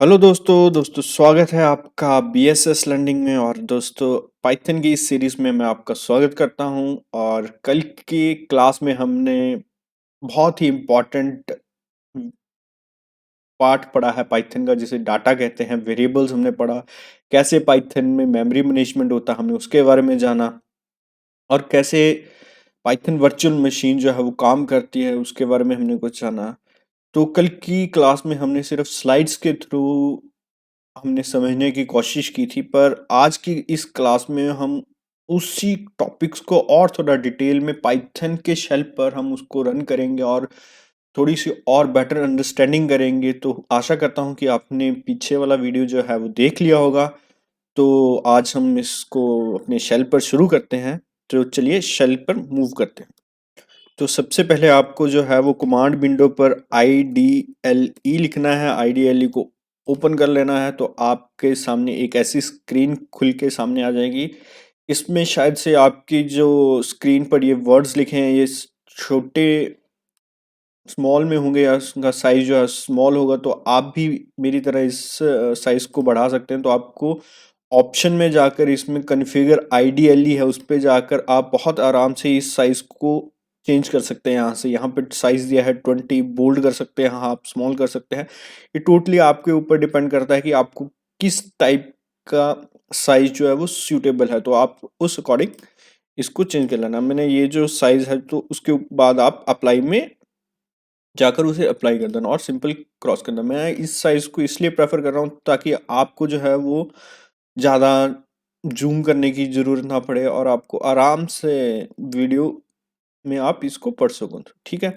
Hello दोस्तों स्वागत है आपका बीएसएस लर्निंग में। और दोस्तों, पाइथन की इस सीरीज में मैं आपका स्वागत करता हूं। और कल की क्लास में हमने बहुत ही इम्पोर्टेंट पार्ट पढ़ा है पाइथन का, जिसे डाटा कहते हैं। वेरिएबल्स हमने पढ़ा, कैसे पाइथन में मेमोरी मैनेजमेंट होता है, हमने उसके बारे में जाना। और कैसे पाइथन वर्चुअल मशीन जो है वो काम करती है, उसके बारे में हमने कुछ जाना। तो कल की क्लास में हमने सिर्फ स्लाइड्स के थ्रू हमने समझने की कोशिश की थी, पर आज की इस क्लास में हम उसी टॉपिक्स को और थोड़ा डिटेल में पाइथन के शेल पर हम उसको रन करेंगे और थोड़ी सी और बेटर अंडरस्टैंडिंग करेंगे। तो आशा करता हूँ कि आपने पीछे वाला वीडियो जो है वो देख लिया होगा। तो आज हम इसको अपने शेल पर शुरू करते हैं। तो चलिए शेल पर मूव करते हैं। तो सबसे पहले आपको जो है वो कमांड विंडो पर IDLE लिखना है। IDLE को ओपन कर लेना है तो आपके सामने एक ऐसी स्क्रीन खुल के सामने आ जाएगी। इसमें शायद से आपकी जो स्क्रीन पर ये वर्ड्स लिखे हैं ये छोटे स्मॉल में होंगे, या उसका साइज जो है स्मॉल होगा। तो आप भी मेरी तरह इस साइज को बढ़ा सकते हैं। तो आपको ऑप्शन में जाकर इसमें कॉन्फ़िगर IDLE है, उस पे जाकर आप बहुत आराम से इस साइज को चेंज कर सकते हैं। यहाँ से यहाँ पे साइज दिया है 20, बोल्ड कर सकते हैं, हाँ आप स्मॉल कर सकते हैं। ये टोटली आपके ऊपर डिपेंड करता है कि आपको किस टाइप का साइज जो है वो सूटेबल है। तो आप उस अकॉर्डिंग इसको चेंज कर लेना। मैंने ये जो साइज है तो उसके बाद आप अप्लाई में जाकर उसे अप्लाई कर देना और सिंपल क्रॉस करना। मैं इस साइज को इसलिए प्रेफर कर रहा हूँ ताकि आपको जो है वो ज़्यादा जूम करने की ज़रूरत ना पड़े और आपको आराम से वीडियो में आप इसको पढ़ सको। ठीक है।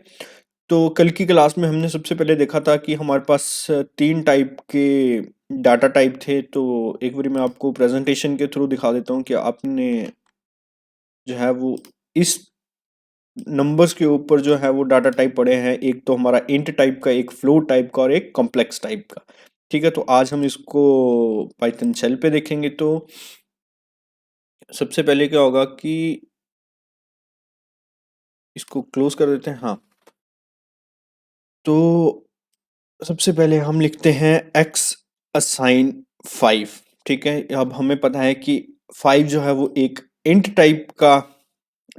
तो कल की क्लास में हमने सबसे पहले देखा था कि हमारे पास 3 टाइप के डाटा टाइप थे। तो एक बारी मैं आपको प्रेजेंटेशन के थ्रू दिखा देता हूँ कि आपने जो है वो इस नंबर्स के ऊपर जो है वो डाटा टाइप पड़े हैं। एक तो हमारा इंट टाइप का, एक फ्लोट टाइप का और एक कॉम्प्लेक्स टाइप का। ठीक है। तो आज हम इसको पाइथन शेल पे देखेंगे। तो सबसे पहले क्या होगा कि इसको क्लोज कर देते हैं। हाँ, तो सबसे पहले हम लिखते हैं x असाइन 5। ठीक है। अब हमें पता है कि 5 जो है वो एक इंट टाइप का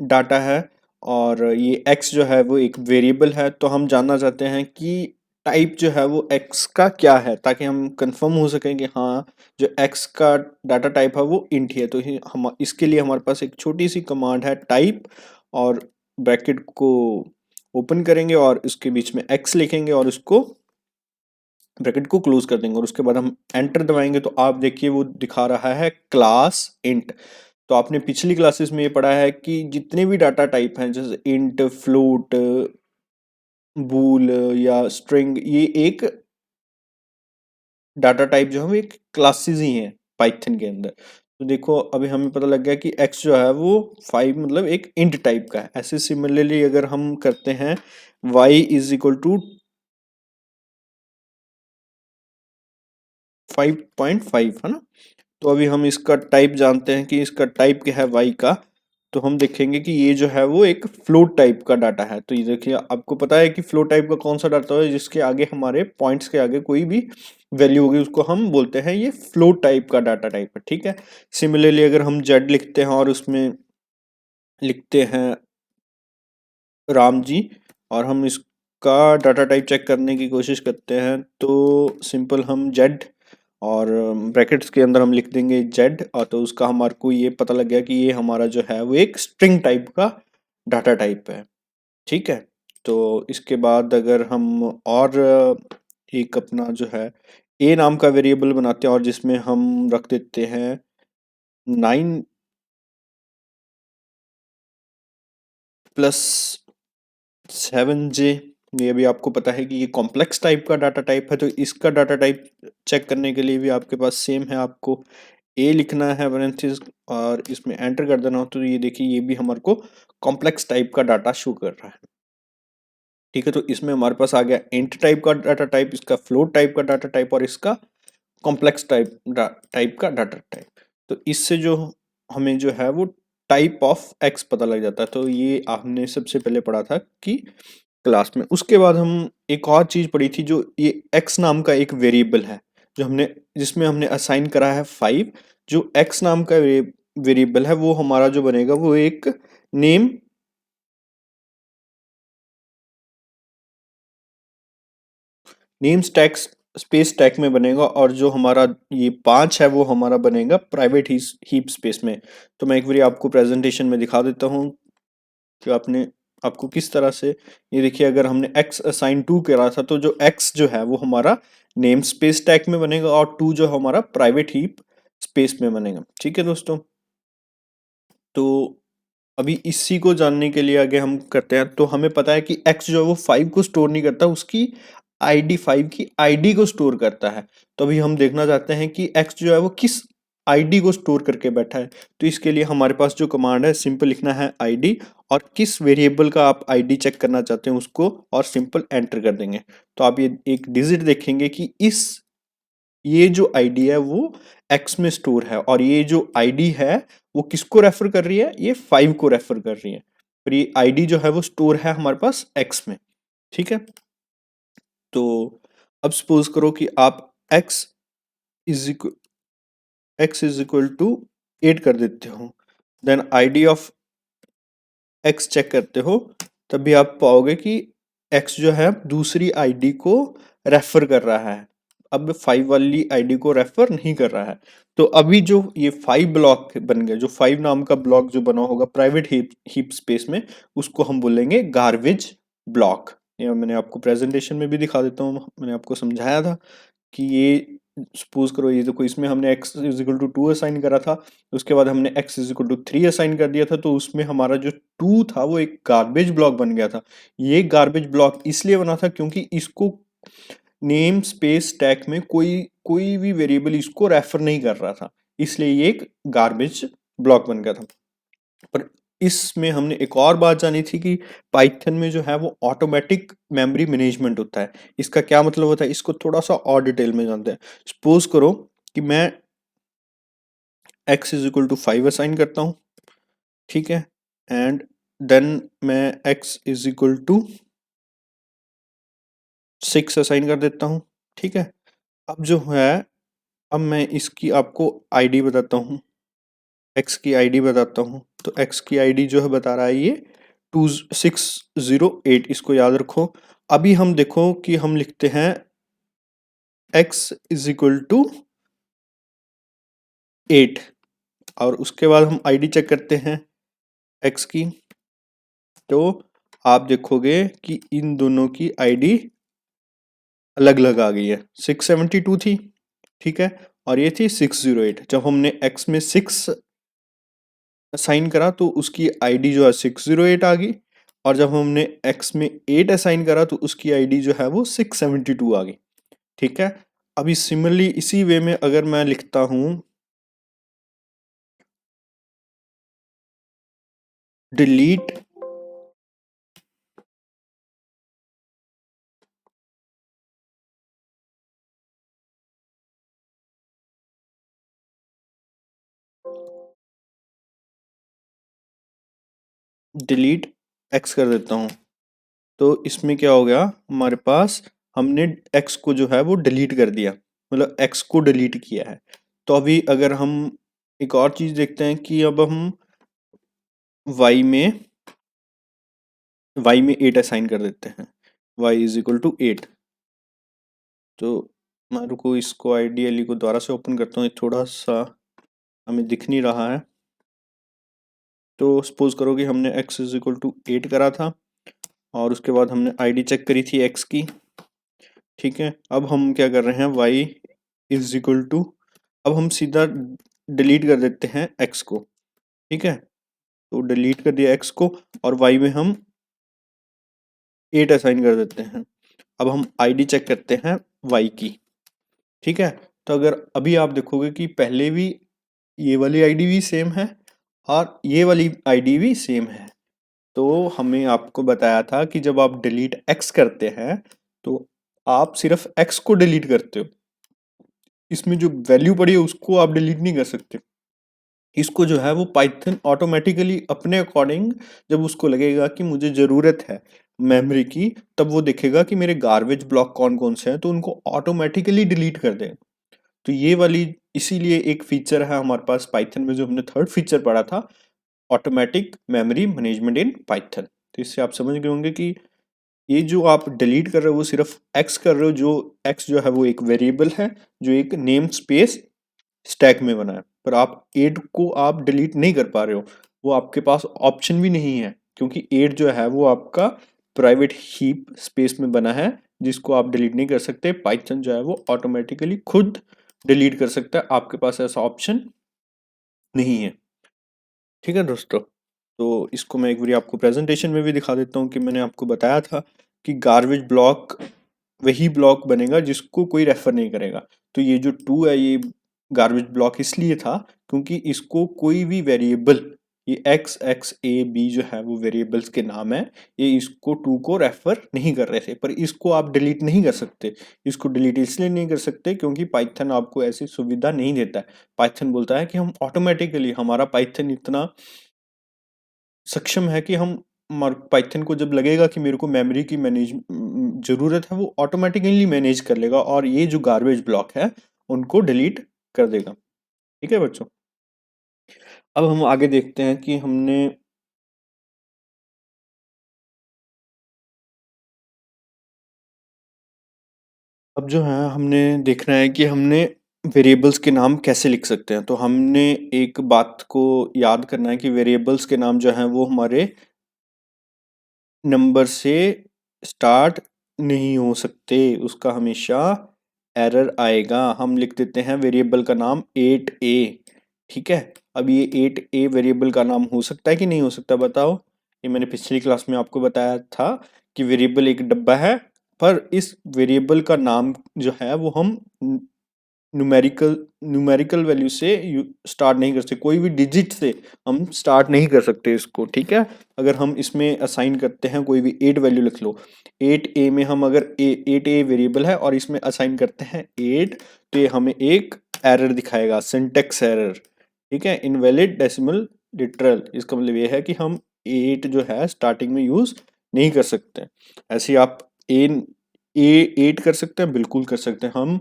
डाटा है और ये x जो है वो एक वेरिएबल है। तो हम जानना चाहते हैं कि टाइप जो है वो x का क्या है, ताकि हम कंफर्म हो सकें कि हाँ जो x का डाटा टाइप है वो इंट ही है। तो हम इसके लिए हमारे पास एक छोटी सी कमांड है टाइप, और ब्रैकेट को ओपन करेंगे और इसके बीच में x लिखेंगे और उसको ब्रैकेट को क्लोज कर देंगे और उसके बाद हम एंटर दबाएंगे। तो आप देखिए वो दिखा रहा है क्लास इंट। तो आपने पिछली क्लासेस में ये पढ़ा है कि जितने भी डाटा टाइप हैं, जैसे इंट, फ्लोट, बूल या स्ट्रिंग, ये एक डाटा टाइप जो है वो एक क्लासेस ही हैं पाइथन के अंदर। तो देखो अभी हमें पता लग गया कि x जो है वो 5 मतलब एक इंट टाइप का है। ऐसे सिमिलरली अगर हम करते हैं y इज इक्वल टू 5.5, है ना। तो अभी हम इसका टाइप जानते हैं कि इसका टाइप क्या है y का। तो हम देखेंगे कि ये जो है वो एक फ्लोट टाइप का डाटा है। तो ये देखिए आपको पता है कि फ्लोट टाइप का कौन सा डाटा है, जिसके आगे हमारे पॉइंट्स के आगे कोई भी वैल्यू होगी उसको हम बोलते हैं ये फ्लोट टाइप का डाटा टाइप है। ठीक है। सिमिलरली अगर हम z लिखते हैं और उसमें लिखते हैं राम जी, और हम इसका डाटा टाइप चेक करने की कोशिश करते हैं, तो सिंपल हम z और ब्रैकेट्स के अंदर हम लिख देंगे जेड। और तो उसका हमारे को ये पता लग गया कि ये हमारा जो है वो एक स्ट्रिंग टाइप का डाटा टाइप है। ठीक है। तो इसके बाद अगर हम और एक अपना जो है ए नाम का वेरिएबल बनाते हैं और जिसमें हम रख देते हैं 9+7J। ये भी आपको पता है कि ये कॉम्प्लेक्स टाइप का डाटा टाइप है। तो इसका डाटा टाइप चेक करने के लिए भी आपके पास सेम है, आपको ए लिखना है पैरेंथेसिस और इसमें एंटर कर देना हो। तो ये देखिए ये भी हमारे को कॉम्प्लेक्स टाइप का डाटा शो कर रहा है। ठीक है। तो इसमें हमारे पास आ गया इंट टाइप का डाटा टाइप, इसका फ्लोट टाइप का डाटा टाइप और इसका कॉम्प्लेक्स टाइप का डाटा टाइप। तो इससे जो हमें जो है वो टाइप ऑफ एक्स पता लग जाता है। तो ये आपने सबसे पहले पढ़ा था कि क्लास में। उसके बाद हम एक और चीज पढ़ी थी, जो ये एक्स नाम का एक वेरिएबल है, जिसमें हमने असाइन करा है 5, जो x नाम का वेरिएबल है वो हमारा जो बनेगा वो एक name name stack space stack में बनेगा, और जो हमारा ये 5 है वो हमारा बनेगा प्राइवेट हीप स्पेस में। तो मैं एक बार आपको प्रेजेंटेशन में दिखा देता हूँ कि आपको किस तरह से, ये देखिए अगर हमने x असाइन 2 करा था तो जो x जो है वो हमारा नेम स्पेस स्टैक में बनेगा और 2 जो हमारा प्राइवेट हीप स्पेस में बनेगा। ठीक है दोस्तों, तो अभी इसी को जानने के लिए आगे हम करते हैं। तो हमें पता है कि x जो है वो 5 को स्टोर नहीं करता, उसकी आईडी 5 की आईडी को स्टोर करता है। तो अभी हम देखना चाहते हैं कि x जो है वो किस आईडी को स्टोर करके बैठा है। तो इसके लिए हमारे पास जो कमांड है, सिंपल लिखना है आईडी, और किस वेरिएबल का आप आईडी चेक करना चाहते हैं उसको, और सिंपल एंटर कर देंगे। तो आप ये एक डिजिट देखेंगे कि ये जो आईडी है वो एक्स में स्टोर है, और ये जो आईडी है वो किसको रेफर कर रही है, ये 5 को रेफर कर रही है। और ये आईडी जो है वो स्टोर है हमारे पास एक्स में। ठीक है, तो अब सपोज करो कि आप is equal x is equal to 8 कर देते हो, then ID of x check करते हो, तब भी आप पाओगे कि x जो है दूसरी आईडी को रेफर कर रहा है, अब 5 वाली आईडी को रेफर नहीं कर रहा है। तो अभी जो ये 5 ब्लॉक बन गया, जो 5 नाम का ब्लॉक जो बना होगा प्राइवेट हीप स्पेस में, उसको हम बोलेंगे गार्बेज ब्लॉक। ये मैंने आपको प्रेजेंटेशन में भी दिखा देता हूँ, मैंने आपको समझाया था कि ये सपोज करो ये देखो, इसमें हमने x is equal to 2 assign करा था, उसके बाद हमने x is equal to 3 assign कर दिया था, तो उसमें हमारा जो 2 था वो एक गार्बेज ब्लॉक बन गया था। ये गार्बेज ब्लॉक इसलिए बना था क्योंकि इसको नेम स्पेस टैग में कोई कोई भी वेरिएबल इसको रेफर नहीं कर रहा था, इसलिए ये एक गार्बेज ब्लॉक बन गया था। पर इसमें हमने एक और बात जानी थी कि पाइथन में जो है वो ऑटोमेटिक मेमोरी मैनेजमेंट होता है। इसका क्या मतलब होता है, इसको थोड़ा सा और डिटेल में जानते हैं। सपोज करो कि मैं x is equal to 5 assign करता हूँ, ठीक है, एंड देन मैं x is equal to 6 assign कर देता हूँ। ठीक है, अब जो है, अब मैं इसकी आपको आईडी बताता हूँ, x की आईडी बताता हूँ। तो x की आईडी जो है बता रहा है ये 2608, इसको याद रखो। अभी हम देखो कि हम लिखते हैं x इज इक्वल टू 8, और उसके बाद हम आईडी चेक करते हैं x की, तो आप देखोगे कि इन दोनों की आईडी अलग अलग आ गई है। 672 थी, ठीक है, और ये थी 608। जब हमने x में 6 असाइन करा तो उसकी आईडी जो है 608 आ गई, और जब हमने x में 8 असाइन करा तो उसकी आईडी जो है वो 672 आ गई। ठीक है, अभी सिमिलरली इसी वे में अगर मैं लिखता हूं डिलीट डिलीट x कर देता हूं, तो इसमें क्या हो गया, हमारे पास हमने x को जो है वो डिलीट कर दिया, मतलब x को डिलीट किया है। तो अभी अगर हम एक और चीज देखते हैं कि अब हम y में 8 असाइन कर देते हैं, y इज इक्वल टू 8। तो मैं रुको, इसको आइडियली को दोबारा से ओपन करता हूँ, थोड़ा सा हमें दिख नहीं रहा है। तो सपोज करो कि हमने x इज इक्वल टू 8 करा था, और उसके बाद हमने आईडी चेक करी थी x की। ठीक है, अब हम क्या कर रहे हैं, y इज इक्वल टू, अब हम सीधा डिलीट कर देते हैं x को। ठीक है, तो डिलीट कर दिया x को, और y में हम 8 असाइन कर देते हैं। अब हम आईडी चेक करते हैं y की। ठीक है, तो अगर अभी आप देखोगे कि पहले भी ये वाली आईडी भी सेम है और ये वाली आईडी भी सेम है। तो हमें आपको बताया था कि जब आप डिलीट x करते हैं तो आप सिर्फ x को डिलीट करते हो, इसमें जो वैल्यू पड़ी है उसको आप डिलीट नहीं कर सकते। इसको जो है वो पाइथन ऑटोमेटिकली अपने अकॉर्डिंग, जब उसको लगेगा कि मुझे ज़रूरत है मेमोरी की, तब वो देखेगा कि मेरे गार्बेज ब्लॉक कौन कौन से हैं, तो उनको ऑटोमेटिकली डिलीट कर देगा। तो ये वाली इसीलिए एक फीचर है हमारे पास पाइथन में, जो हमने थर्ड फीचर पढ़ा था, automatic memory management in Python. तो इससे आप समझ गए होंगे कि ये जो आप डिलीट कर रहे हो वो सिर्फ एक्स कर रहे हो, जो एक्स जो है वो एक वेरिएबल है जो एक नेम स्पेस स्टैक में बना है, पर आप 8 को आप डिलीट नहीं कर पा रहे हो, वो आपके पास ऑप्शन भी नहीं है, क्योंकि 8 जो है वो आपका प्राइवेट हीप स्पेस में बना है, जिसको आप डिलीट नहीं कर सकते। पाइथन जो है वो ऑटोमेटिकली खुद डिलीट कर सकता है, आपके पास ऐसा ऑप्शन नहीं है। ठीक है दोस्तों, तो इसको मैं एक बार आपको प्रेजेंटेशन में भी दिखा देता हूँ कि मैंने आपको बताया था कि गार्बेज ब्लॉक वही ब्लॉक बनेगा जिसको कोई रेफर नहीं करेगा। तो ये जो टू है ये गार्बेज ब्लॉक इसलिए था क्योंकि इसको कोई भी वेरिएबल, ये एक्स एक्स ए बी जो है वो वेरिएबल्स के नाम है, ये इसको टू को रेफर नहीं कर रहे थे, पर इसको आप डिलीट नहीं कर सकते। इसको डिलीट इसलिए नहीं कर सकते क्योंकि पाइथन आपको ऐसी सुविधा नहीं देता है। पाइथन बोलता है कि हम ऑटोमेटिकली, हमारा पाइथन इतना सक्षम है कि हम पाइथन को जब लगेगा कि मेरे को मेमोरी की मैनेज जरूरत है, वो ऑटोमेटिकली मैनेज कर लेगा और ये जो गार्बेज ब्लॉक है उनको डिलीट कर देगा। ठीक है बच्चों, अब हम आगे देखते हैं कि अब जो है हमने देखना है कि हमने वेरिएबल्स के नाम कैसे लिख सकते हैं। तो हमने एक बात को याद करना है कि वेरिएबल्स के नाम जो हैं वो हमारे नंबर से स्टार्ट नहीं हो सकते, उसका हमेशा एरर आएगा। हम लिख देते हैं वेरिएबल का नाम 8a। ठीक है, अब ये 8a वेरिएबल का नाम हो सकता है कि नहीं हो सकता, बताओ। ये मैंने पिछली क्लास में आपको बताया था कि वेरिएबल एक डब्बा है, पर इस वेरिएबल का नाम जो है वो हम न्यूमेरिकल न्यूमेरिकल वैल्यू से स्टार्ट नहीं कर सकते, कोई भी डिजिट से हम स्टार्ट नहीं कर सकते इसको। ठीक है, अगर हम इसमें असाइन करते हैं कोई भी 8 वैल्यू, लिख लो 8a में हम अगर 8a वेरिएबल है और इसमें असाइन करते हैं 8, तो ये हमें एक एरर दिखाएगा, सिंटेक्स एरर। ठीक है, इनवैलिड डेसिमल लिटरल, इसका मतलब ये है कि हम 8 जो है स्टार्टिंग में यूज नहीं कर सकते। ऐसे आप ए ए 8 कर सकते हैं, बिल्कुल कर सकते हैं। हम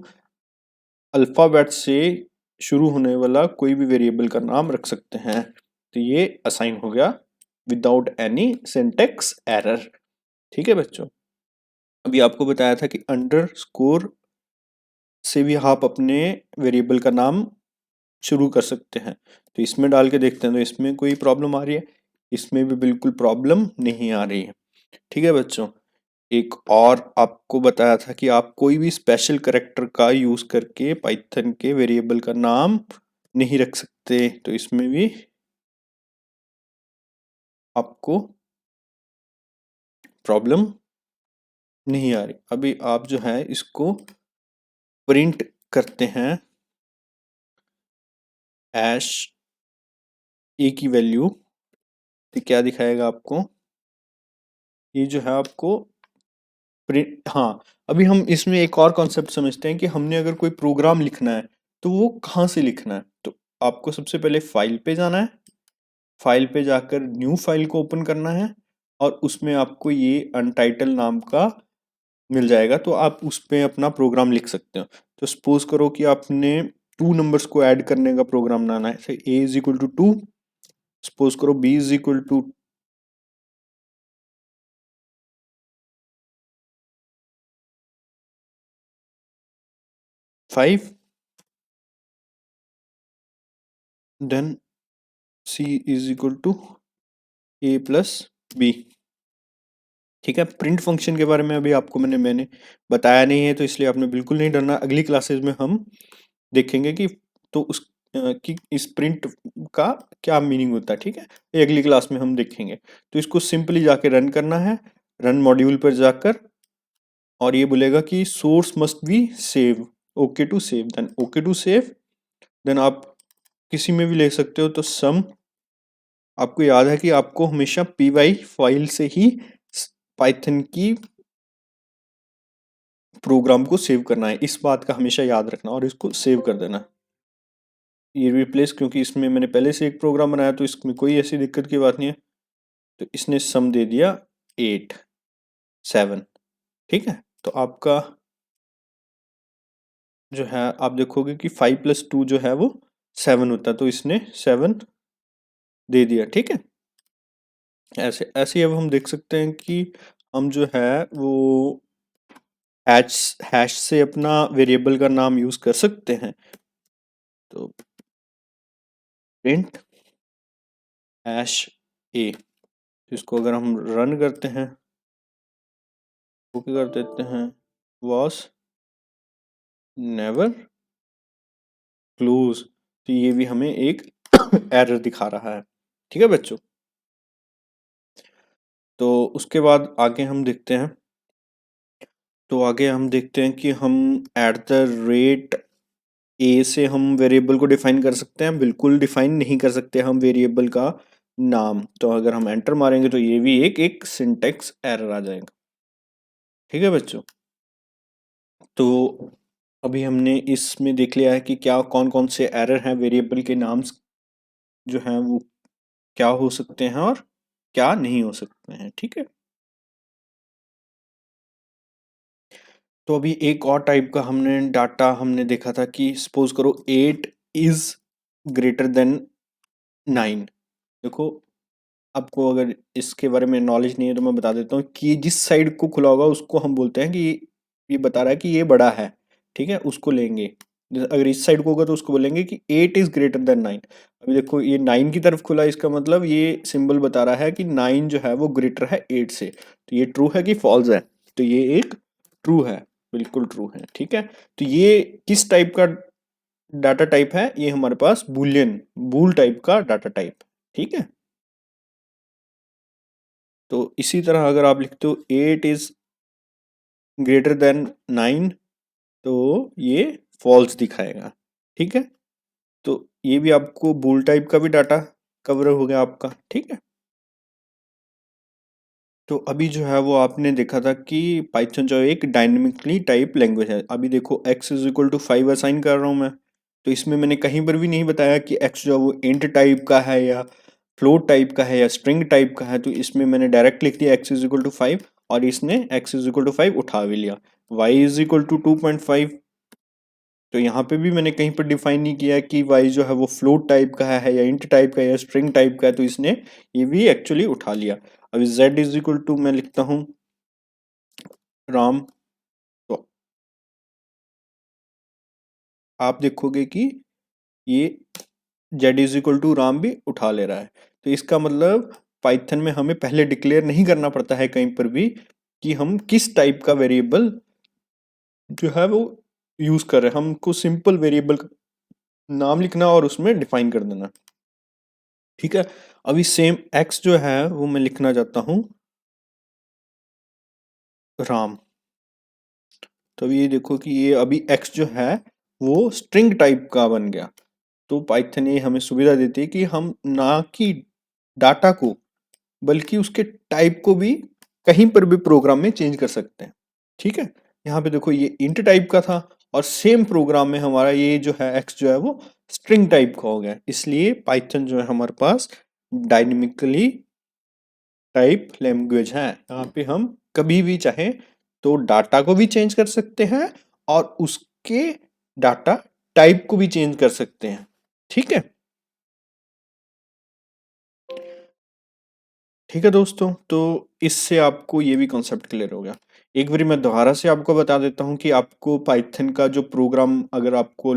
अल्फ़ाबेट से शुरू होने वाला कोई भी वेरिएबल का नाम रख सकते हैं। तो ये असाइन हो गया विदाउट एनी सिंटेक्स एरर। ठीक है बच्चों, अभी आपको बताया था कि अंडरस्कोर से भी आप अपने वेरिएबल का नाम शुरू कर सकते हैं। तो इसमें डाल के देखते हैं, तो इसमें कोई प्रॉब्लम आ रही है? इसमें भी बिल्कुल प्रॉब्लम नहीं आ रही है। ठीक है बच्चों, एक और आपको बताया था कि आप कोई भी स्पेशल कैरेक्टर का यूज करके पाइथन के वेरिएबल का नाम नहीं रख सकते। तो इसमें भी आपको प्रॉब्लम नहीं आ रही। अभी आप जो है इसको प्रिंट करते हैं ऐश ए की वैल्यू, तो क्या दिखाएगा आपको? ये जो है आपको प्रिंट, हाँ। अभी हम इसमें एक और कॉन्सेप्ट समझते हैं कि हमने अगर कोई प्रोग्राम लिखना है तो वो कहाँ से लिखना है। तो आपको सबसे पहले फाइल पे जाना है, फाइल पे जाकर न्यू फाइल को ओपन करना है और उसमें आपको ये अनटाइटल नाम का मिल जाएगा, तो आप उस पे अपना प्रोग्राम लिख सकते हो। तो सपोज करो कि आपने टू नंबर्स को ऐड करने का प्रोग्राम बनाना है, A is equal to 2, suppose करो B is equal to 5, then C is equal to A plus B. ठीक है, प्रिंट फंक्शन के बारे में अभी आपको मैंने बताया नहीं है, तो इसलिए आपने बिल्कुल नहीं डरना। अगली क्लासेस में हम देखेंगे कि तो उस कि इस प्रिंट का क्या मीनिंग होता है। ठीक है, ये अगली क्लास में हम देखेंगे। तो इसको सिंपली जाके रन करना है, रन मॉड्यूल पर जाकर, और ये बोलेगा कि source must be save, okay to save, then okay to save. Then आप किसी में भी ले सकते हो। तो सम, आपको याद है कि आपको हमेशा py फाइल से ही पाइथन की प्रोग्राम को सेव करना है, इस बात का हमेशा याद रखना और इसको सेव कर देना। ये रिप्लेस, क्योंकि इसमें मैंने पहले से एक प्रोग्राम बनाया तो इसमें कोई ऐसी दिक्कत की बात नहीं है। तो इसने सम दे दिया 8 7। ठीक है, तो आपका जो है आप देखोगे कि 5 + 2 जो है वो 7 होता है, तो इसने 7 दे दिया। ठीक है, ऐसे ऐसे ही अब हम देख सकते हैं कि हम जो है वो हैश हैश से अपना वेरिएबल का नाम यूज कर सकते हैं। तो प्रिंट हैश ए, इसको अगर हम रन करते हैं वो क्या कर देते हैं, वॉज नेवर क्लोज, तो ये भी हमें एक एरर दिखा रहा है। ठीक है बच्चों, तो उसके बाद आगे हम देखते हैं, तो आगे हम देखते हैं कि हम एट द रेट ए से हम वेरिएबल को डिफाइन कर सकते हैं, बिल्कुल डिफाइन नहीं कर सकते हम वेरिएबल का नाम। तो अगर हम एंटर मारेंगे तो ये भी एक एक सिंटेक्स एरर आ जाएगा। ठीक है बच्चों, तो अभी हमने इसमें देख लिया है कि क्या कौन कौन से एरर हैं वेरिएबल के नाम जो हैं वो क्या हो सकते हैं और क्या नहीं हो सकते हैं। ठीक है, तो अभी एक और टाइप का हमने डाटा हमने देखा था कि सपोज करो 8 इज ग्रेटर देन 9। देखो, आपको अगर इसके बारे में नॉलेज नहीं है तो मैं बता देता हूँ कि जिस साइड को खुला होगा उसको हम बोलते हैं कि ये बता रहा है कि ये बड़ा है। ठीक है, उसको लेंगे। जैसे अगर इस साइड को होगा तो उसको बोलेंगे कि 8 इज ग्रेटर देन 9। अभी देखो ये 9 की तरफ खुला है, इसका मतलब ये सिंबल बता रहा है कि 9 जो है वो ग्रेटर है 8 से। तो ये ट्रू है कि फॉल्स है, तो ये एक ट्रू है, बिल्कुल ट्रू है। ठीक है, तो ये किस टाइप का डाटा टाइप है, ये हमारे पास बूलियन बूल टाइप का डाटा टाइप। ठीक है, तो इसी तरह अगर आप लिखते हो 8 इज ग्रेटर देन 9, तो ये फॉल्स दिखाएगा। ठीक है, तो ये भी आपको बूल टाइप का भी डाटा कवर हो गया आपका। ठीक है, तो अभी जो है वो आपने देखा था कि पाइथन जो है एक डायनेमिकली टाइप लैंग्वेज है। अभी देखो x is equal to 5 assign कर रहा हूँ मैं, तो इसमें मैंने कहीं पर भी नहीं बताया कि x जो है वो इंट टाइप का है या फ्लोट टाइप का है या स्ट्रिंग टाइप का है। तो इसमें मैंने डायरेक्ट लिख दिया x इज इक्वल टू 5 और इसने x इज इक्वल टू 5 उठा भी लिया। y इज इक्वल टू 2.5, तो यहाँ पे भी मैंने कहीं पर डिफाइन नहीं किया कि y जो है वो फ्लोट टाइप का है या इंट टाइप का है या स्ट्रिंग टाइप का है, तो इसने ये भी एक्चुअली उठा लिया। अभी z इज इक्वल टू मैं लिखता हूँ राम, तो आप देखोगे कि ये z इज इक्वल टू राम भी उठा ले रहा है। तो इसका मतलब पाइथन में हमें पहले डिक्लेयर नहीं करना पड़ता है कहीं पर भी कि हम किस टाइप का वेरिएबल जो है वो यूज कर रहे हैं। हमको सिंपल वेरिएबल का नाम लिखना और उसमें डिफाइन कर देना। ठीक है, अभी सेम x जो है वो मैं लिखना चाहता हूँ राम, तो अभी ये देखो कि ये अभी x जो है वो स्ट्रिंग टाइप का बन गया। तो पाइथन ये हमें सुविधा देती है कि हम ना कि डाटा को बल्कि उसके टाइप को भी कहीं पर भी प्रोग्राम में चेंज कर सकते हैं। ठीक है, यहाँ पे देखो ये इंट टाइप का था और सेम प्रोग्राम में हमारा ये जो है एक्स जो है वो स्ट्रिंग टाइप का हो गया। इसलिए पाइथन जो है हमारे पास डायनेमिकली टाइप लैंग्वेज है। यहाँ पे हम कभी भी चाहे तो डाटा को भी चेंज कर सकते हैं और उसके डाटा टाइप को भी चेंज कर सकते हैं। ठीक है, ठीक है दोस्तों, तो इससे आपको ये भी कॉन्सेप्ट क्लियर हो गया। एक बारी मैं दोबारा से आपको बता देता हूँ कि आपको पाइथन का जो प्रोग्राम अगर आपको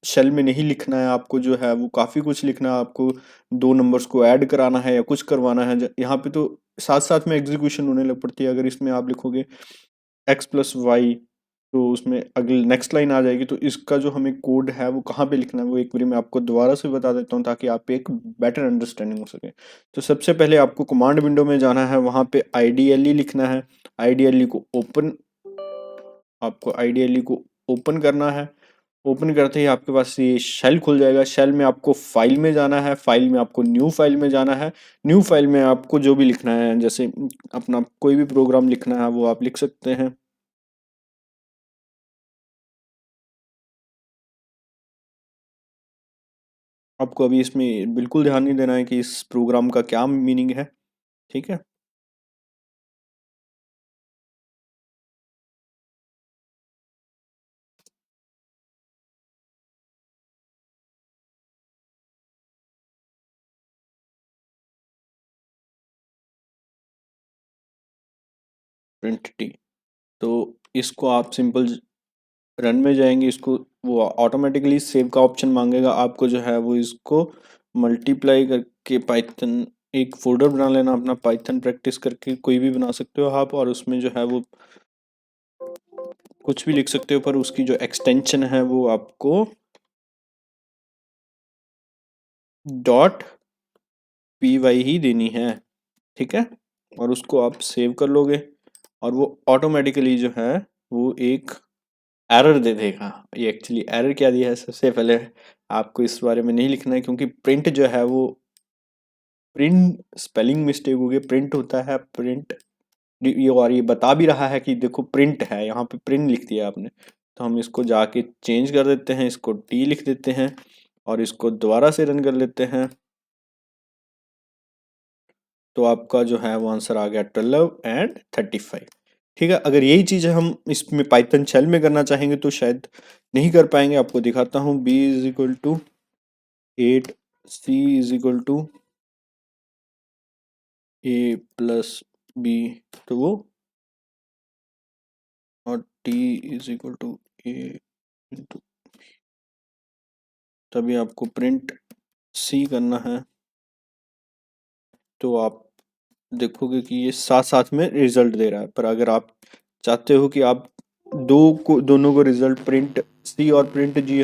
शेल में नहीं लिखना है, आपको जो है वो काफ़ी कुछ लिखना है, आपको दो नंबर्स को ऐड कराना है या कुछ करवाना है, यहाँ पे तो साथ साथ में एग्जीक्यूशन होने लग पड़ती है। अगर इसमें आप लिखोगे x+y, तो उसमें अगली नेक्स्ट लाइन आ जाएगी। तो इसका जो हमें कोड है वो कहाँ पे लिखना है वो एक बार मैं आपको दोबारा से बता देता हूँ ताकि आप पे एक बेटर अंडरस्टैंडिंग हो सके। तो सबसे पहले आपको कमांड विंडो में जाना है, वहाँ पे आईडीएलई लिखना है। आईडीएलई को ओपन आपको आईडीएलई को ओपन करना है। ओपन करते ही आपके पास ये शेल खुल जाएगा। शेल में आपको फाइल में जाना है, फाइल में आपको न्यू फाइल में जाना है। न्यू फाइल में आपको जो भी लिखना है, जैसे अपना कोई भी प्रोग्राम लिखना है वो आप लिख सकते हैं। आपको अभी इसमें बिल्कुल ध्यान नहीं देना है कि इस प्रोग्राम का क्या मीनिंग है। ठीक है, प्रिंट टी। तो इसको आप सिंपल रन में जाएंगे, इसको वो ऑटोमेटिकली सेव का ऑप्शन मांगेगा आपको, जो है वो इसको मल्टीप्लाई करके पाइथन एक फोल्डर बना लेना अपना, पाइथन प्रैक्टिस करके कोई भी बना सकते हो आप, और उसमें जो है वो कुछ भी लिख सकते हो, पर उसकी जो एक्सटेंशन है वो आपको डॉट पी वाई ही देनी है, ठीक है। और उसको आप सेव कर लोगे और वो ऑटोमेटिकली जो है वो एक एरर दे देगा। ये एक्चुअली एरर क्या दिया है, सबसे पहले आपको इस बारे में नहीं लिखना है, क्योंकि प्रिंट जो है वो प्रिंट स्पेलिंग मिस्टेक हो गई, प्रिंट होता है प्रिंट। ये और ये बता भी रहा है कि देखो प्रिंट है, यहाँ पे प्रिंट लिख दिया आपने। तो हम इसको जाके चेंज कर देते हैं, इसको टी लिख देते हैं और इसको दोबारा से रन कर लेते हैं। तो आपका जो है वो आंसर आ गया 12 and 35। ठीक है, अगर यही चीज़ हम इसमें पाइथन शेल में करना चाहेंगे तो शायद नहीं कर पाएंगे। आपको दिखाता हूँ, b is equal to 8, c is equal to a plus B, तो वो और t is equal to a into, तभी आपको प्रिंट c करना है। तो आप देखोगे कि ये साथ साथ में रिजल्ट दे रहा है, पर अगर आप चाहते हो कि आप दोनों को रिजल्ट प्रिंट सी और प्रिंट जी,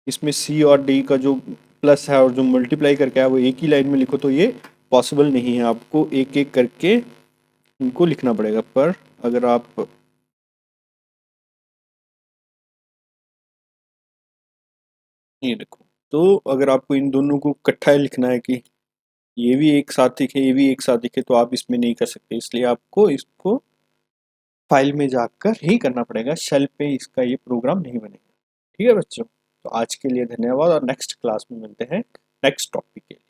इसमें सी और डी का जो प्लस है और जो मल्टीप्लाई करके है वो एक ही लाइन में लिखो, तो ये पॉसिबल नहीं है, आपको एक एक करके इनको लिखना पड़ेगा। पर अगर आप ये देखो, तो अगर आपको इन दोनों को इकट्ठा लिखना है कि ये भी एक साथ दिखे ये भी एक साथ दिखे, तो आप इसमें नहीं कर सकते, इसलिए आपको इसको फाइल में जाकर ही करना पड़ेगा, शेल पे इसका ये प्रोग्राम नहीं बनेगा। ठीक है बच्चों, तो आज के लिए धन्यवाद और नेक्स्ट क्लास में मिलते हैं नेक्स्ट टॉपिक के लिए।